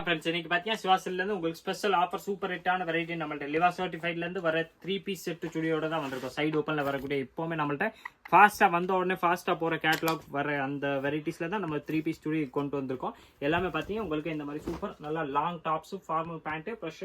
Friends, இன்னைக்கு பார்த்தீங்கன்னா சிவாசிலேருந்து உங்களுக்கு ஸ்பெஷல் ஆஃபர் சூப்பர் ஹிட்டான வெரைட்டி நம்மள்ட்ட லிவா சர்டிஃபைட்லேருந்து வர 3 பீஸ் செட்டு சுடியோட தான் வந்திருக்கும். சைடு ஓப்பனில் வரக்கூடிய இப்போவுமே நம்மள்ட்ட ஃபாஸ்ட்டாக வந்த உடனே ஃபாஸ்ட்டாக போகிற கேட்லாக் வர அந்த வெரைட்டிஸில் தான் நம்ம 3 பீஸ் சுடி கொண்டு வந்திருக்கோம். எல்லாமே பார்த்தீங்கன்னா உங்களுக்கு இந்த மாதிரி சூப்பர் நல்லா long tops formal pant plus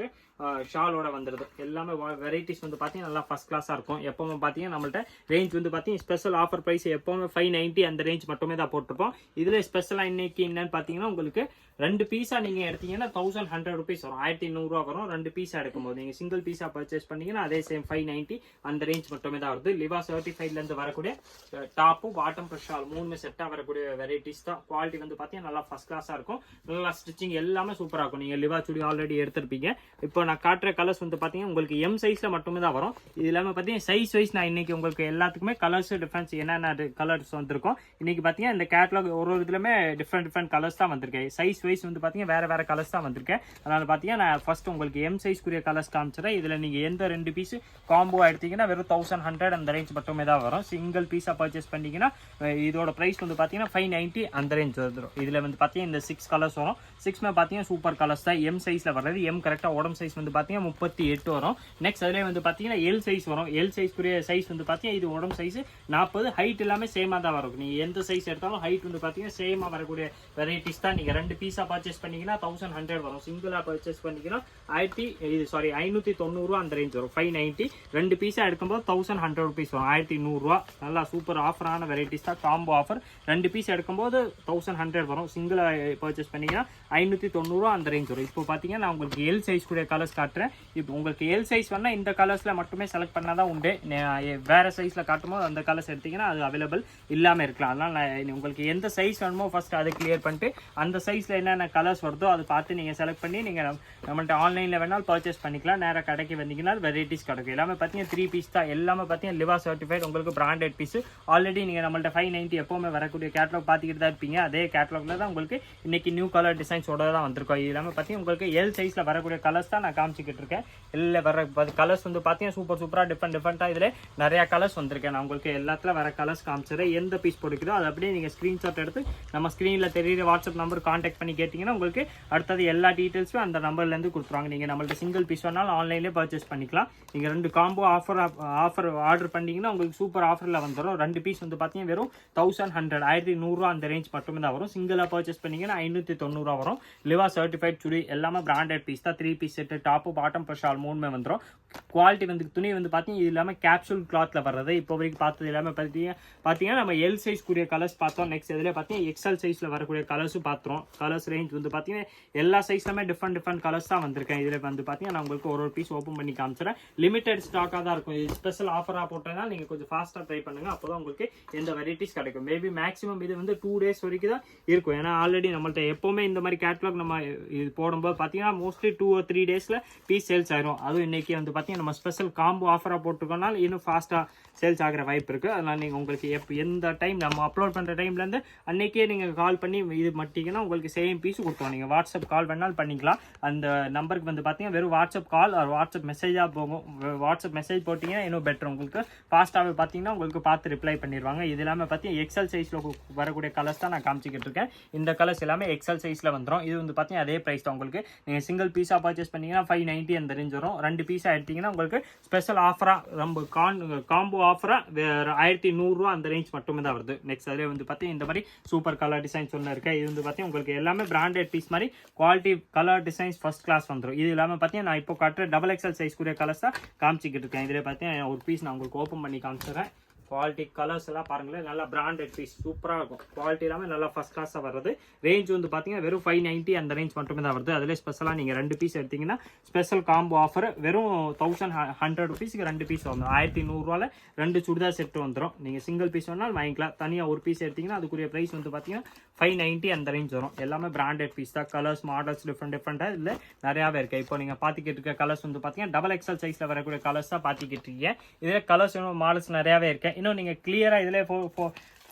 ஷாலோட வந்துடுது. எல்லாமே வெரைட்டிஸ் வந்து பார்த்தீங்கன்னா நல்லா ஃபஸ்ட் கிளாஸாக இருக்கும். எப்போவுமே பார்த்தீங்கன்னா நம்மள்ட்ட ரேஞ்ச் வந்து பார்த்தீங்கன்னா ஸ்பெஷல் ஆஃபர் ப்ரைஸ் எப்போவுமே 590 அந்த ரேஞ்ச் மட்டுமே தான் போட்டிருப்போம். இதில் ஸ்பெஷலாக இன்னைக்கு என்னன்னு பார்த்தீங்கன்னா உங்களுக்கு 2 பீஸா நீங்க எடுத்தீங்கன்னா 1100 rupees வரும். 1100 ரூபா வரும் 2 பீஸா எடுக்கும்போது. நீங்க சிங்கிள் பீஸா பர்ச்சேஸ் பண்ணீங்கன்னா அதே சேம் 590 அந்த ரேஞ்ச் மட்டுமே தான் வருது. லிவா சர்டிஃபைட்ல இருந்து வரக்கூடிய டாப்பும் பாட்டம் ப்ளஸ் ஷால் மூணுமே செட்டா வரக்கூடிய வெரைட்டிஸ் தான். குவாலிட்டி வந்து பாத்தீங்கன்னா நல்லா ஃபர்ஸ்ட் கிளாஸா இருக்கும். நல்லா ஸ்டிச்சிங் எல்லாமே சூப்பரா இருக்கும். நீங்க லிவா சுடி ஆல்ரெடி எடுத்திருப்பீங்க. இப்போ நான் காட்டுற கலர்ஸ் வந்து பாத்தீங்கன்னா உங்களுக்கு எம் சைஸ்ல மட்டுமே தான் வரும். இது இல்லாம பாத்தீங்கன்னா சைஸ் வைஸ் நான் இன்னைக்கு உங்களுக்கு எல்லாத்துக்குமே கலர்ஸ் டிஃபரன்ஸ் என்னென்ன கலர்ஸ் வந்திருக்கும். இன்னைக்கு பாத்தீங்கன்னா இந்த கேட்லாக் ஒரு இதுலயுமே டிஃப்ரெண்ட் கலர்ஸ் தான் வந்திருக்கு. சைஸ் வைஸ் வந்து பாத்தீங்கன்னா வேற கலர்ஸ் தான் வந்திருக்கேன். அதனால பாத்தீங்கன்னா நான் ஃபர்ஸ்ட் உங்களுக்கு எம் சைஸ் குரிய கலர்ஸ் காமிச்சிடறேன். இதுல நீங்க எந்த 2 பீஸ் காம்போ எடுத்தீங்கன்னா வெறும் 1100 அந்த ரேஞ்ச் மட்டுமே தான் வரும். சிங்கிள் பீஸா பர்ச்சேஸ் பண்ணீங்கன்னா இதோட பிரைஸ் வந்து பாத்தீங்கன்னா 590 அந்த ரேஞ்ச் வந்துடும். இதுல வந்து பாத்தீங்கன்னா இந்த 6 கலர்ஸ் வரும். 6மே பாத்தீங்கன்னா சூப்பர் கலர்ஸ் தான். எம் சைஸ்ல வர்றது. எம் கரெக்டா உடம்பு சைஸ் வந்து பாத்தீங்கன்னா 38 வரும். நெக்ஸ்ட் அதுல வந்து பாத்தீங்கன்னா எல் சைஸ் வரும். எல் சைஸ் குரிய சைஸ் வந்து பாத்தீங்கன்னா இது உடம்பு சைஸ் 40, ஹைட் எல்லாமே சேமா தான் வரும். நீங்க எந்த சைஸ் எடுத்தாலும் ஹைட் வந்து பாத்தீங்கன்னா சேமா வரக்கூடிய வெரைட்டிஸ் தான். நீங்க 2 பீஸா பர்ச்சேஸ் பண்ணீங்கன்னா 1100 வரும். சிங்கிளா பர்ச்சேஸ் பண்ணீங்கன்னா 590 அந்த ரேஞ்ச் வரும். 590 2 பீஸா எடுக்கும்போது 1100 rupees வரும். 1100 ரூபா. நல்லா சூப்பர் ஆஃபரான வெரைட்டிஸ் தான். காம்போ ஆஃபர் 2 பீஸ் எடுக்கும்போது 1100 வரும். சிங்கிளா பர்ச்சேஸ் பண்ணீங்கன்னா 590 அந்த ரேஞ்ச் வரும். இப்போ பாத்தீங்கன்னா நான் உங்களுக்கு எல் சைஸ் கூட கலர்ஸ் காட்டுறேன். இப்போ உங்களுக்கு எல் சைஸ் வேணா இந்த கலர்ஸ்ல மட்டுமே செலக்ட் பண்ணாதான் உண்டு. வேற சைஸ்ல காட்டும்போது அந்த கலர்ஸ் எடுத்தீங்கன்னா அது அவைலபிள் இல்லாம இருக்கலாம். அதனால உங்களுக்கு எந்த சைஸ் வேணுமோ ஃபர்ஸ்ட் அதை கிளியர் பண்ணிட்டு அந்த சைஸ்ல என்னென்ன கலர்ஸ் வருதோ அதை பார்த்து நீங்க செலக்ட் பண்ணி நீங்க நம்மள்ட்ட ஆன்லைன்ல வேணாலும் பர்ச்சேஸ் பண்ணிக்கலாம். நேராக கடைக்கு வந்தீங்கன்னா வெரைட்டிஸ் கிடைக்கும். எல்லாமே பார்த்தீங்கன்னா 3 பீஸ் தான். எல்லாமே பார்த்தீங்கன்னா லிவா சர்டிஃபைட் உங்களுக்கு பிராண்டட் பீஸ். ஆல்ரெடி நீங்க நம்மள்ட்ட 590 எப்பவுமே வரக்கூடிய கேட்லாக் பார்த்துக்கிட்டு தான் இருப்பீங்க. அதே கேட்லாக்ல தான் உங்களுக்கு இன்னைக்கு நியூ கலர் டிசைன்ஸோட தான் வந்திருக்கும். இது எல்லாமே பார்த்தீங்கன்னா உங்களுக்கு எல் சைஸ்ல வரக்கூடிய கலர்ஸ் தான் நான் காமிச்சிக்கிட்டு இருக்கேன். எல்ல வர கலர்ஸ் வந்து பார்த்தீங்கன்னா சூப்பரா டிஃப்ரெண்டா இதுல நிறைய கலர்ஸ் வந்திருக்கேன். நான் உங்களுக்கு எல்லாத்துல வர கலர்ஸ் காமிச்சிடுறேன். எந்த பீஸ் பிடிக்குதோ அதை அப்படியே நீங்க ஸ்கிரீன்ஷாட் எடுத்து நம்ம ஸ்கிரீன்ல தெரியுற வாட்ஸ்அப் நம்பர் கான்டாக்ட் பண்ணி கேட்டீங்கன்னா உங்களுக்கு அடுத்தது எல்லா டீடைல்ஸும் அந்த நம்பர்ல இருந்து கொடுத்துருவாங்க. நீங்க நம்மள்ட்ட சிங்கிள் பீஸ் வேணாலும் ஆன்லைன்லேயே பர்ச்சேஸ் பண்ணிக்கலாம். நீங்க 2 காம்போ ஆஃபர் ஆர்டர் பண்ணீங்கன்னா உங்களுக்கு சூப்பர் ஆஃபர்ல வந்துடும். 2 பீஸ் வந்து பாத்தீங்கன்னா வெறும் 1100 அந்த ரேஞ்ச் மட்டுமே தான் வரும். சிங்கிளா பர்ச்சேஸ் பண்ணீங்கன்னா 590 வரும். லிவா சர்டிஃபைட் சுடி எல்லாமே பிராண்டட் பீஸ் தான். 3 piece set top bottom plus shawl மூணுமே வந்துடும். குவாலிட்டி வந்து துணி வந்து பாத்தீங்கன்னா இது எல்லாமே கேப்சூல் கிளாத்ல வர்றது. இப்போ வரைக்கும் பார்த்தது எல்லாமே பாத்தீங்கன்னா நம்ம எல் சைஸ் கூடிய கலர்ஸ் பார்த்தோம். நெக்ஸ்ட் இதுல பாத்தீங்கன்னா எக்ஸ்எல் சைஸ்ல வரக்கூடிய கலர்ஸும் பாத்துறோம். கலர்ஸ் ரேஞ்ச் வந்து பாத்தீங்கன்னா எல்லா சைஸ்லமே டிஃப்ரெண்ட் கலர்ஸ் தான் வந்திருக்கேன். இதுல வந்து பாத்தீங்கன்னா நான் உங்களுக்கு ஒரு பீஸ் ஓபன் பண்ணி காமிச்சிடறேன். லிமிடெட் ஸ்டாக்கா தான் இருக்கும். இது ஸ்பெஷல் ஆஃபரா போட்டேன்னா நீங்க கொஞ்சம் ஃபாஸ்டா ட்ரை பண்ணுங்க. அப்பதான் உங்களுக்கு எந்த வெரைட்டிஸ் கிடைக்கும். மேபி மேக்ஸிமம் இது வந்து 2 days வரைக்கும் தான் இருக்கும். ஏன்னா ஆல்ரெடி நம்மள்ட்ட எப்பவுமே இந்த மாதிரி கேட்லாக் நம்ம இது போடும்போது பாத்தீங்கன்னா மோஸ்ட்லி 2 or 3 daysல பீஸ் சேல்ஸ் ஆயிரும். அதுவும் இன்னைக்கு வந்து பாத்தீங்கன்னா நம்ம ஸ்பெஷல் காம்போ ஆஃபரா போட்டுருக்கோம்னால இன்னும் ஃபாஸ்டா சேல்ஸ் ஆகிற வாய்ப்பு இருக்கு. அதனால நீங்க உங்களுக்கு எந்த டைம் நம்ம அப்லோட் பண்ற டைம்ல இருந்து அன்னைக்கே நீங்க கால் பண்ணி இது மட்டிங்கன்னா உங்களுக்கு சேம் பீஸ் கொடுத்துருவோம். நீங்க வாட்ஸ்அப் கால் வேணாலும் பண்ணிக்கலாம். அந்த நம்பருக்கு வந்து பாத்தீங்கன்னா வெறும் வாட்ஸ்அப் கால் ஒரு வாட்ஸ்அப் மெசேஜா போகும். வாட்ஸ்அப் மெசேஜ் போட்டீங்கன்னா இன்னும் பெட்டர். உங்களுக்கு ஃபாஸ்ட்டாகவே பார்த்தீங்கன்னா உங்களுக்கு பார்த்து ரிப்ளை பண்ணிடுவாங்க. இது எல்லாமே பார்த்தீங்கன்னா எக்ஸல் சைஸ்ல வரக்கூடிய கலர்ஸ் தான் நான் காமிச்சிக்கிட்டு இருக்கேன். இந்த கலர்ஸ் எல்லாமே எக்ஸல் சைஸ்ல வந்துடும். இது வந்து பார்த்தீங்கன்னா அதே பிரைஸ் தான். உங்களுக்கு நீங்க சிங்கிள் பீஸா பர்ச்சேஸ் பண்ணீங்கன்னா 590 அந்த ரேஞ்ச் வரும். 2 பீஸா எடுத்தீங்கன்னா உங்களுக்கு ஸ்பெஷல் ஆஃபரா நம்ம காம்போ ஆஃபரா 1100 அந்த ரேஞ்ச் மட்டுமே தான் வருது. நெக்ஸ்ட் அதுல வந்து பார்த்தீங்கன்னா இந்த மாதிரி சூப்பர் கலர் டிசைன்ஸ் ஒன்று இருக்கு. இது வந்து பார்த்தீங்கன்னா உங்களுக்கு எல்லாமே பிராண்டட் பீஸ் மாதிரி quality colour designs first class வந்துடும். இது இல்லாமல் பார்த்தீங்கன்னா நான் இப்போ காட்டுற XXL சைஸ் கூடிய கலர்ஸ் தான் காமிச்சிக்கிட்டு இருக்கேன். இதுல பார்த்தீங்கன்னா ஒரு பீஸ் நான் உங்களுக்கு ஓப்பன் பண்ணி காமிச்சிடுறேன். குவாலிட்டி கலர்ஸ் எல்லாம் பாருங்களேன். நல்லா பிராண்டட் பீஸ் சூப்பரா இருக்கும். குவாலிட்டி எல்லாமே நல்லா ஃபர்ஸ்ட் கிளாஸா வருது. ரேஞ்ச் வந்து பாத்தீங்கன்னா வெறும் 590 அந்த ரேஞ்ச் மட்டுமே தான் வருது. அதுல ஸ்பெஷலா நீங்க 2 பீஸ் எடுத்தீங்கன்னா ஸ்பெஷல் காம்போ ஆஃபர் வெறும் 1100 rupeesக்கு 2 பீஸ் வந்துடும். 1100 ரூபாயில 2 சுடிதார் செட் வந்துடும். நீங்க சிங்கிள் பீஸ் வேணாலும் வாங்கிக்கலாம். தனியா ஒரு பீஸ் எடுத்தீங்கன்னா அதுக்குரிய பிரைஸ் வந்து பாத்தீங்கன்னா 590 அந்த ரேஞ்ச் வரும். எல்லாமே பிராண்டட் பீஸ் தான். கலர்ஸ் மாடல்ஸ் டிஃப்ரெண்டா இதுல நிறையவே இருக்கு. இப்போ நீங்க பாத்துக்கிட்டு இருக்க கலர்ஸ் வந்து பாத்தீங்கன்னா XXL சைஸ்ல வரக்கூடிய கலர்ஸ் தான் பாத்துக்கிட்டு இருக்கீங்க. இதுல கலர்ஸ் மாடல்ஸ் நிறையவே இருக்கு. இன்னும் நீங்க கிளியரா இதுல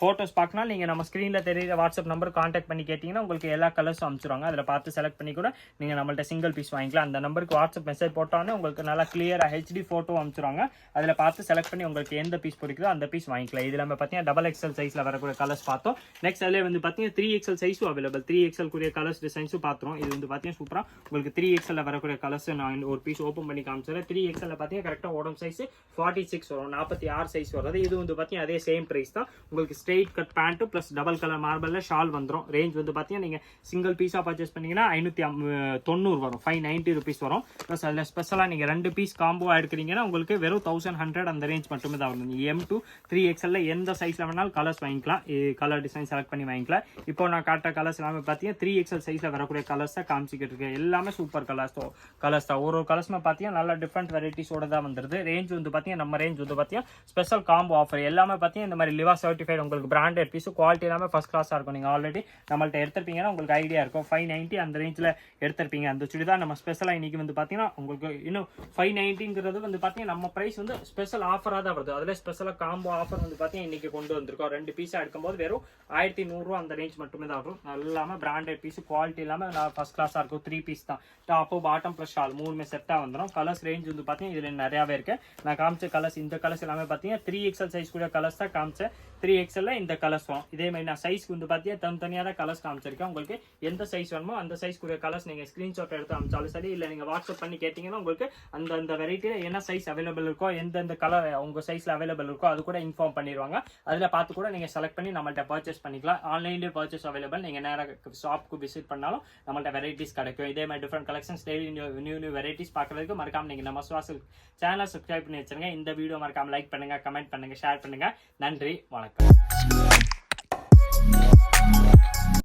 ஃபோட்டோஸ் பார்க்கணும் நீங்கள் நம்ம ஸ்க்ரீனில் தெரியுற வாட்ஸ்அப் நம்பர் கான்டாக்ட் பண்ணி கேட்டிங்கன்னா உங்களுக்கு எல்லா கலர்ஸும் அனுப்பிச்சிடுவாங்க. அதில் பார்த்து செலக்ட் பண்ணி கூட நீங்கள் நம்மள்ட்ட சிங்கிள் பீஸ் வாங்கிக்கலாம். அந்த நம்பருக்கு வாட்ஸ்அப் மெசேஜ் போட்டோன்னே உங்களுக்கு நல்லா கிளியராக ஹெச்டி ஃபோட்டோ அனுப்பிச்சிடுவாங்க. அதில் பார்த்து செலக்ட் பண்ணி உங்களுக்கு எந்த பீஸ் பிடிக்குதோ அந்த பீஸ் வாங்கிக்கலாம். இதில் நம்ம பார்த்தீங்கன்னா XXL சைஸில் வரக்கூடிய கலர்ஸ் பார்த்தோம். நெக்ஸ்ட் அதில் வந்து பார்த்தீங்கன்னா 3XL சைஸும் அவைலபிள். 3XL கூடிய கலர்ஸ் டிசைன்ஸும் பார்த்துரும். இது வந்து பார்த்தீங்கன்னா சூப்பராக உங்களுக்கு 3XL வரக்கூடிய கலர்ஸ் நான் ஒரு பீஸ் ஓப்பன் பண்ணி காமிச்சிடுறேன். 3XL பார்த்தீங்கன்னா கரெக்டாக உடம்பு சைஸ் 46 வரும், 46 சைஸ் வருது. இது வந்து பார்த்தீங்கன்னா அதே சேம் ப்ரைஸ் தான். உங்களுக்கு straight cut pant plus double colour மார்பலில் ஷால் வந்துடும். ரேஞ்ச் வந்து பார்த்தீங்கன்னா நீங்கள் சிங்கிள் பீஸாக பர்ச்சேஸ் பண்ணிங்கன்னா 590 வரும், 590 ருபீஸ் வரும். ப்ளஸ் அதில் ஸ்பெஷலாக நீங்கள் 2 பீஸ் காம்போவாக எடுக்கிறீங்கன்னா உங்களுக்கு வெறும் 1100 அந்த ரேஞ்ச் மட்டுமே தான் வரும். நீங்கள் M to 3XL எந்த சைஸில் வேணாலும் கலர்ஸ் வாங்கிக்கலாம். கலர் டிசைன் செலக்ட் பண்ணி வாங்கிக்கலாம். இப்போ நான் காட்டுற கலர்ஸ் எல்லாமே பார்த்தீங்கன்னா 3XL சைஸில் வரக்கூடிய கலர்ஸ் தான் காமிச்சிக்கிட்டு இருக்கேன். எல்லாமே சூப்பர் கலர்ஸ் தான். ஒரு கலர்ஸ்மே பார்த்தீங்கன்னா நல்லா டிஃப்ரெண்ட் வெரைட்டிஸோட தான் வந்துருது. ரேஞ்ச் வந்து பார்த்தீங்கன்னா நம்ம ரேஞ்ச் வந்து பார்த்தீங்கன்னா ஸ்பெஷல் காம்போ ஆஃபர் எல்லாமே பார்த்தீங்கன்னா இந்த மாதிரி லிவா சர்டிஃபைட் உங்களுக்கு பிராண்டட் பீஸ் குவாலிட்டி எல்லாமே ஃபர்ஸ்ட் கிளாஸாக இருக்கும். நீங்கள் ஆல்ரெடி நம்மள்ட்ட எடுத்திருப்பீங்கன்னா உங்களுக்கு ஐடியா இருக்கும். 590 அந்த ரேஞ்சில் எடுத்திருப்பீங்க. அந்த சுடிதான் நம்ம ஸ்பெஷலாக இன்னைக்கு வந்து பார்த்தீங்கன்னா உங்களுக்கு இன்னும் 590ங்கிறது வந்து பார்த்தீங்கன்னா நம்ம ப்ரைஸ் வந்து ஸ்பெஷல் ஆஃபராக தான் வருது. அதில் ஸ்பெஷலாக காம்போ ஆஃபர் வந்து பார்த்தீங்கன்னா இன்னைக்கு கொண்டு வந்திருக்கோம். 2 பீஸாக எடுக்கும்போது வெறும் 1100 அந்த ரேஞ்ச் மட்டுமே தான் வரும். எல்லாமே பிராண்டட் பீஸ் குவாலிட்டி இல்லாமல் ஃபர்ஸ்ட் கிளாஸாக இருக்கும். 3 பீஸ் தான், டாப்பு பாட்டம் ப்ளஸ் ஷால் 3மே செட்டாக வந்துடும். கலர்ஸ் ரேஞ்ச் வந்து பார்த்தீங்கன்னா இதில் நிறையாவே இருக்கு. நான் காமிச்ச கலர்ஸ் இந்த கலர்ஸ் எல்லாமே பார்த்தீங்கன்னா 3XL சைஸ் கூட கலர்ஸ் தான் காமிச்சேன். 3XL இந்த கலர்ஸ் வரும். இதே மாதிரி நான் சைஸ்க்கு வந்து பார்த்தீங்கன்னா தனித்தனியாக தான் கலர்ஸ் காமிச்சிருக்கேன். உங்களுக்கு எந்த சைஸ் வேணுமோ அந்த சைஸ் கூட கலர்ஸ் நீங்கள் ஸ்க்ரீன்ஷாட் எடுத்து அனுப்பிச்சாலும் சரி, இல்லை நீங்கள் வாட்ஸ்அப் பண்ணி கேட்டிங்கன்னா உங்களுக்கு அந்த வெரைட்டியில் என்ன சைஸ் அவைலபிள் இருக்கோ, எந்தெந்த கலர் உங்கள் சைஸில் அவைலபிள் இருக்கோ அது கூட இன்ஃபார்ம் பண்ணிடுவாங்க. அதில் பார்த்து கூட நீங்கள் செலக்ட் பண்ணி நம்மள்ட்ட பர்ச்சேஸ் பண்ணிக்கலாம். ஆன்லைன்லேயே பர்ச்சேஸ் அவைலபிள். நீங்கள் நேராக ஷாப்புக்கு விசிட் பண்ணாலும் நம்மள்ட்ட வெரைட்டிஸ் கிடைக்கும். இதே மாதிரி different collections daily new varieties பார்க்கறதுக்கு மறக்காம நீங்கள் நம்ம சுவாசல் சேனலை சப்ஸ்கிரைப் பண்ணி வச்சுருங்க. இந்த வீடியோ மறக்காம லைக் பண்ணுங்க, கமெண்ட் பண்ணுங்க, ஷேர் பண்ணுங்க. நன்றி, வணக்கம்.